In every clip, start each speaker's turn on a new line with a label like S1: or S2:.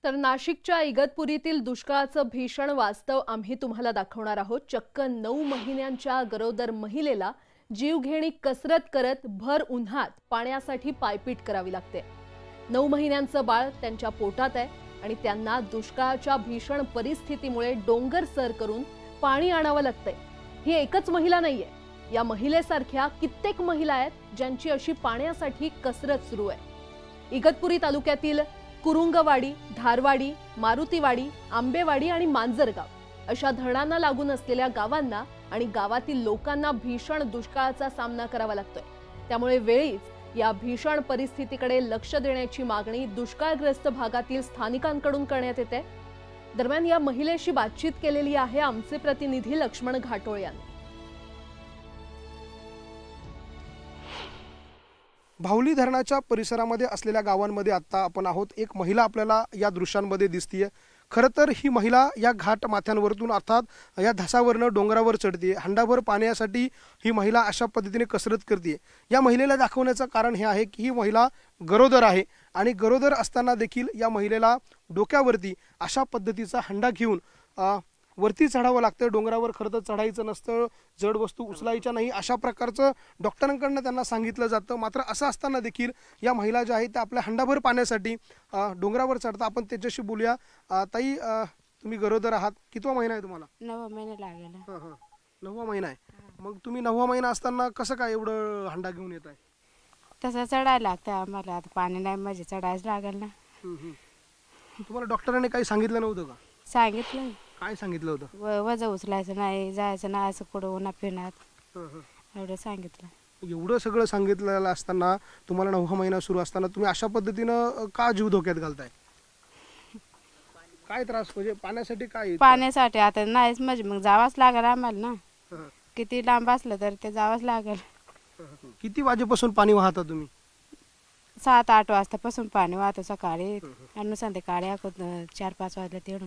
S1: तर नाशिकच्या इगतपुरीतील दुष्काळाचं भीषण वास्तव आम्ही तुम्हाला दाखवणार आहोत। चक्क 9 महिन्यांच्या गरोदर महिलेला जीवघेणी कसरत करत भर उन्हात पाण्यासाठी पायपीट करावी लागते। 9 महिन्यांचं बाळ त्यांच्या पोटात आहे आणि त्यांना दुष्काळाच्या भीषण परिस्थितीमुळे डोंगर सर करून पाणी आणावं लागतंय। ही एकच महिला नाहीये, या महिलेसारख्या कित्येक महिला आहेत ज्यांची अशी पाण्यासाठी कसरत सुरू आहे। इगतपुरी तालुक्यातील कुरुंगवाडी, धारवाडी, मारुतीवाडी, आंबेवाडी आणि मांजरगाव अशा धरणांना लागून असलेल्या गावांना आणि गावातील लोकांना भीषण दुष्काळाचा सामना करावा लागतोय। त्यामुळे वेळीच या भीषण परिस्थितीकडे लक्ष देण्याची मागणी दुष्काळग्रस्त भागातील स्थानिकांकडून करण्यात येते। दरम्यान या महिलेशी बातचीत केलेली आहे आमचे प्रतिनिधी लक्ष्मण घाटोळ यांनी।
S2: भावली धरणाच्या परिसरामध्ये असलेल्या गावांमध्ये आता आपण आहोत। एक महिला आपल्याला या दृश्यांमध्ये दिसतीये। खरं तर ही महिला या घाट माथ्यांवरतून अर्थात या धसावरनं डोंगरावर चढते। हंडाभर पाण्यासाठी ही महिला अशा पद्धतीने कसरत करते। या महिलेला दाखवण्याचं कारण हे आहे की ही महिला गरोदर आहे आणि गरोदर असताना देखील या महिलेला डोक्यावरती अशा पद्धतीचा हंडा घेऊन वरती चढावं लागतं। डोंगरावर खरं तर चढायचं नसतं, जड वस्तू उचलायच्या नाही अशा प्रकारचं डॉक्टरांकडून त्यांना सांगितलं जातं। मात्र असं असताना देखील या महिला ज्या आहेत त्या आपल्या हंडाभर पाण्यासाठी डोंगरावर चढतात। आपण त्याच्याशी बोलूया। ताई, तुम्ही गरोदर आहात, कितवा महिना आहे तुम्हाला?
S3: 9 महिने लागेल।
S2: 9वा महिना आहे। मग तुम्ही 9वा महिना असताना कसं काय एवढं हंडा घेऊन येत आहे?
S3: तसं चढायला लागतं आम्हाला, आता पाणी नाही म्हणजे चढायच लागेल ना।
S2: तुम्हाला डॉक्टरांनी काही सांगितलं नव्हतं का?
S3: सांगितलं।
S2: काय सांगितलं होतं?
S3: वजन उचलायचं नाही, जायचं नाही असं कुठं उन्हा पिण्यात, एवढं सांगितलं।
S2: एवढं सगळं सांगितलेलं असताना तुम्हाला 9वा महिना सुरू असताना तुम्ही अशा पद्धतीनं का जीव धोक्यात घालताय? काय त्रास, म्हणजे पाण्यासाठी काय?
S3: पाण्यासाठी आता नाहीच म्हणजे मग जावंच लागेल आम्हाला ना। किती लांब असलं तर ते जावंच लागेल।
S2: किती वाजेपासून पाणी वाहता तुम्ही?
S3: 7-8 वाजतापासून पाणी वाहतो सकाळी आणि संध्याकाळी 4-5 वाजले तेवढं।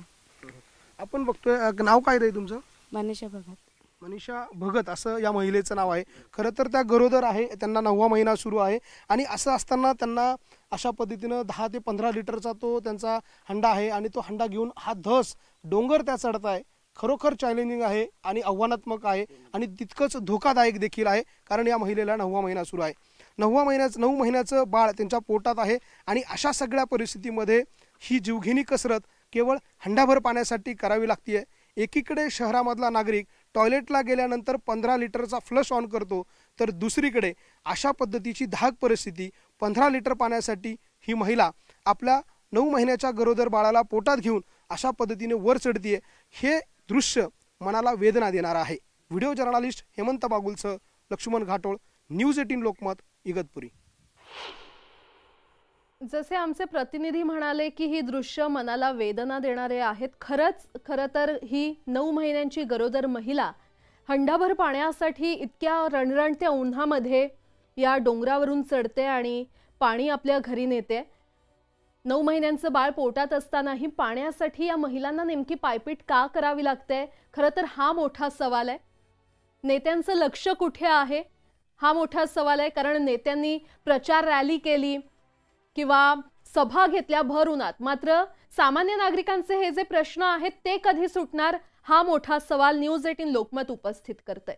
S2: आपण बघतोय, नाव काय रे तुमचं?
S3: मनीषा भगत।
S2: मनीषा भगत असं या महिलेचं नाव आहे। खरं तर त्या गरोदर आहे, त्यांना 9वा महिना सुरू आहे आणि असं असताना त्यांना अशा पद्धतीनं 10 ते 15 लिटरचा तो त्यांचा हंडा आहे आणि तो हंडा घेऊन हा धस डोंगर त्या चढत आहे। खरोखर चॅलेंजिंग आहे आणि आव्हानात्मक आहे आणि तितकंच धोकादायक देखील आहे, कारण या महिलेला 9वा महिना सुरू आहे। 9 महिन्याचं बाळ त्यांच्या पोटात आहे आणि अशा सगळ्या परिस्थितीमध्ये ही जीवघेणी कसरत केवळ हंडाभर पाण्यासाठी करावी लागते। एकीकडे शहरामधला नागरिक टॉयलेटला गेल्यानंतर 15 लिटरचा फ्लश ऑन करतो, तर दुसरीकडे अशा पद्धतीची धाक परिस्थिती 15 लिटर पाण्यासाठी ही महिला आपल्या 9 महिन्याच्या गरोदर बाळाला पोटात घेऊन अशा पद्धतीने वर चढतीये। हे दृश्य मनाला वेदना देणारं आहे। व्हिडिओ जर्नलिस्ट हेमंत बागुलसह लक्ष्मण घाटोळ, न्यूज 18 लोकमत, इगतपुरी।
S1: जसे आमचे प्रतिनिधी म्हणाले की ही दृश्य मनाला वेदना देणारे आहेत। खरं तर ही 9 महिन्यांची गरोदर महिला हंडाभर पाण्यासाठी इतक्या रणरणत्या उन्हामध्ये या डोंगरावरून चढते आणि पाणी आपल्या घरी नेते। 9 महिन्यांचं बाळ पोटात असतानाही पाण्यासाठी या महिलांना नेमकी पायपीट का करावी लागते? खरं तर हा मोठा सवाल आहे। नेत्यांचं लक्ष कुठे आहे हा मोठा सवाल आहे, कारण नेत्यांनी प्रचार रॅली केली किंवा सभा घेतल्या भर उन्हात, मात्र सामान्य नागरिकांचे हे जे प्रश्न आहेत ते कधी सुटणार हा मोठा सवाल न्यूज 18 लोकमत उपस्थित करते।